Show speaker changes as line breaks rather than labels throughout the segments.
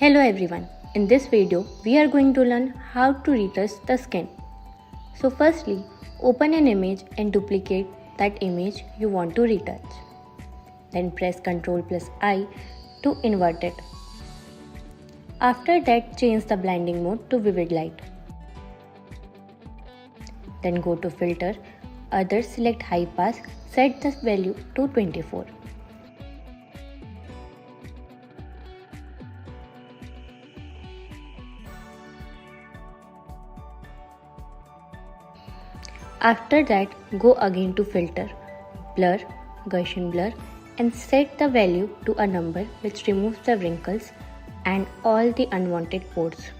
Hello everyone, in this video we are going to learn how to retouch the skin. So firstly, open an image and duplicate that image you want to retouch. Then press Ctrl plus I to invert it. After that, change the blending mode to vivid light. Then go to filter, other select high pass, set the value to 24. After that, go again to filter, blur, Gaussian blur and set the value to a number which removes the wrinkles and all the unwanted pores.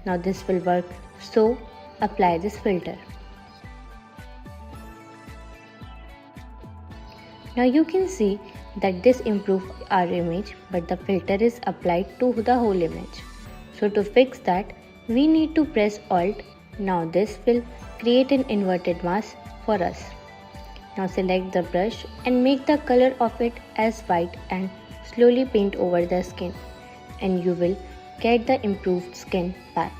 Now this will work, so apply this filter. Now you can see that this improved our image, but the filter is applied to the whole image. So to fix that, we need to press Alt. Now this will create an inverted mask for us. Now select the brush and make the color of it as white and slowly paint over the skin, and you will get the improved skin back.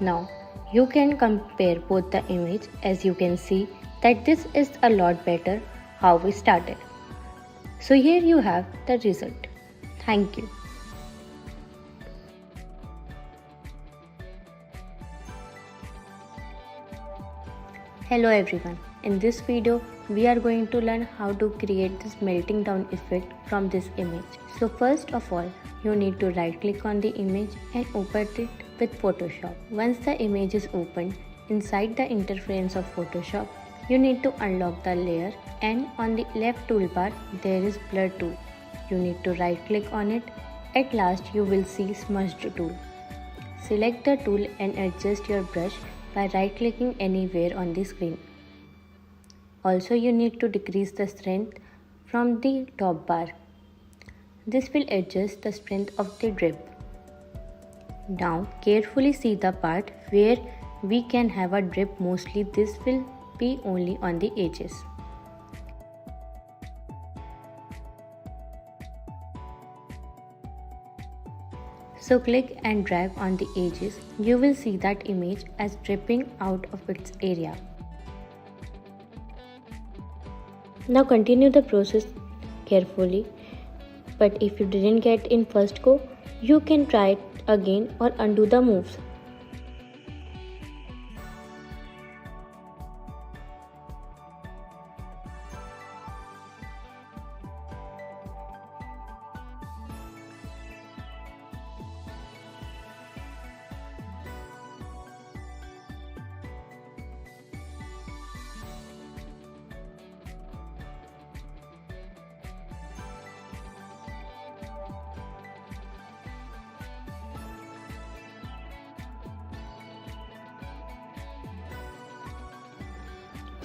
Now you can compare both the image. As you can see that this is a lot better how we started. So here you have the result. Thank you. Hello everyone, in this video we are going to learn how to create this melting down effect from this image. So first of all, you need to right click on the image and open it with Photoshop. Once the image is opened, inside the interference of Photoshop, you need to unlock the layer, and on the left toolbar there is blur tool. You need to right click on it. At last you will see smudged tool. Select the tool and adjust your brush by right clicking anywhere on the screen. Also you need to decrease the strength from the top bar. This will adjust the strength of the drip. Now carefully see the part where we can have a drip. Mostly this will be only on the edges. So click and drag on the edges. You will see that image as dripping out of its area. Now continue the process carefully, but if you didn't get in first go, you can try it again or undo the moves.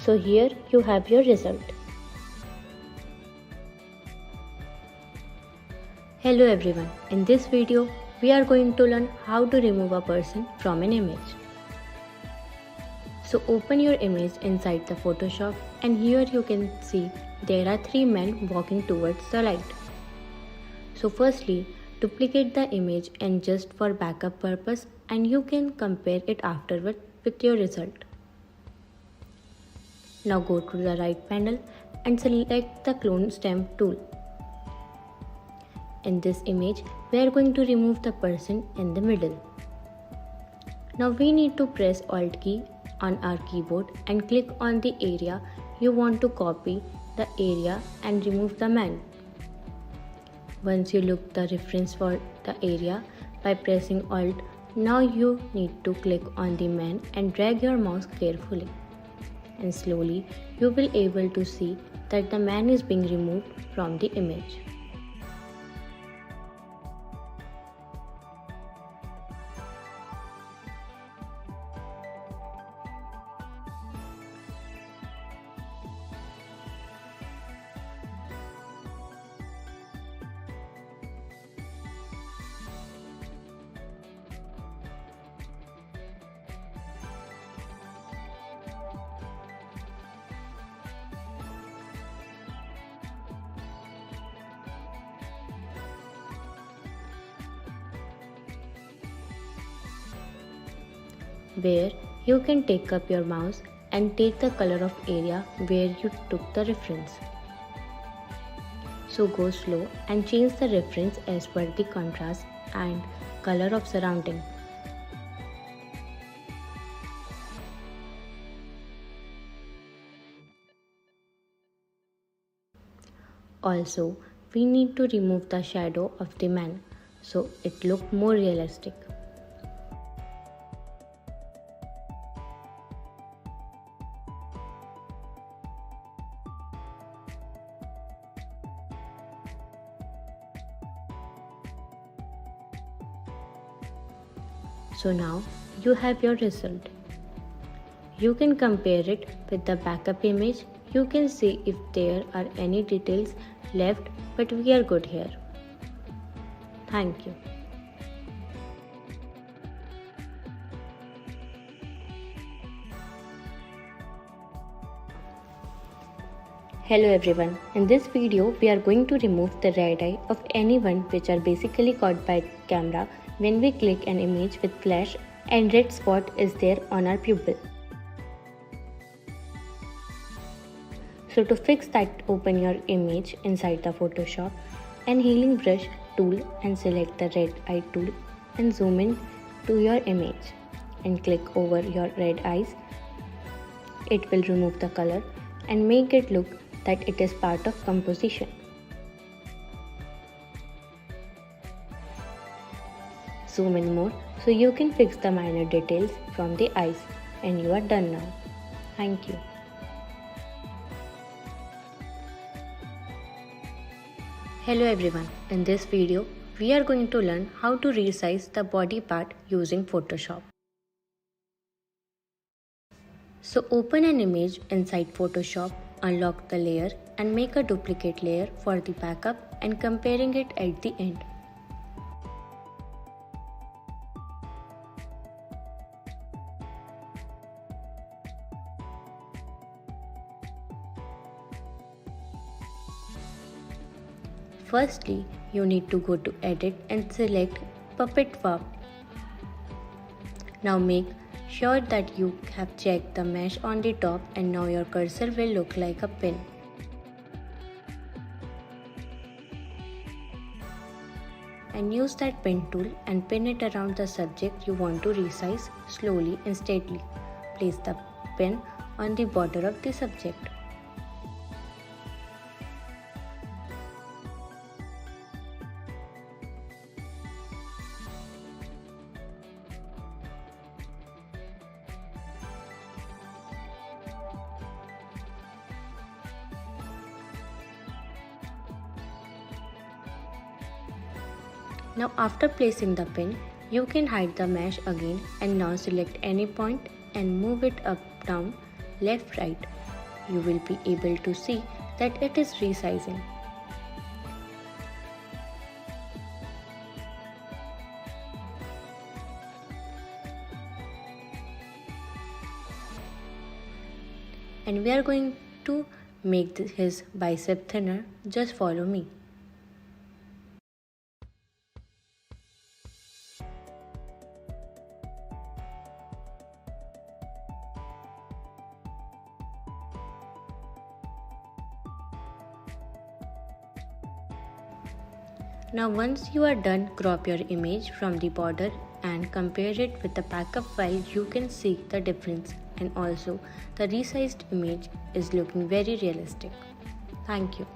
So here you have your result. Hello everyone, in this video we are going to learn how to remove a person from an image. So open your image inside the Photoshop, and here you can see there are 3 men walking towards the light. So firstly, duplicate the image and just for backup purpose, and you can compare it afterward with your result. Now go to the right panel and select the clone stamp tool. In this image, we are going to remove the person in the middle. Now we need to press Alt key on our keyboard and click on the area you want to copy the area and remove the man. Once you look the reference for the area by pressing Alt, now you need to click on the man and drag your mouse carefully. And slowly you will be able to see that the man is being removed from the image. Where you can take up your mouse and take the color of area where you took the reference. So go slow and change the reference as per the contrast and color of surrounding. Also, we need to remove the shadow of the man so it looks more realistic. So now you have your result. You can compare it with the backup image. You can see if there are any details left, but we are good here. Thank you. Hello everyone, in this video we are going to remove the red eye of anyone which are basically caught by camera when we click an image with flash and red spot is there on our pupil. So to fix that, open your image inside the Photoshop and healing brush tool and select the red eye tool and zoom in to your image and click over your red eyes. It will remove the color and make it look that it is part of composition. Zoom in more so you can fix the minor details from the eyes, and you are done now. Thank you. Hello everyone, in this video we are going to learn how to resize the body part using Photoshop. So open an image inside Photoshop, unlock the layer and make a duplicate layer for the backup and comparing it at the end. Firstly, you need to go to Edit and select Puppet Warp. Now make sure that you have checked the mesh on the top, and now your cursor will look like a pin. And use that pin tool and pin it around the subject you want to resize slowly and steadily. Place the pin on the border of the subject. Now after placing the pin, you can hide the mesh again and now select any point and move it up, down, left, right. You will be able to see that it is resizing. And we are going to make his bicep thinner. Just follow me. Now once you are done, crop your image from the border and compare it with the backup file, you can see the difference, and also the resized image is looking very realistic. Thank you.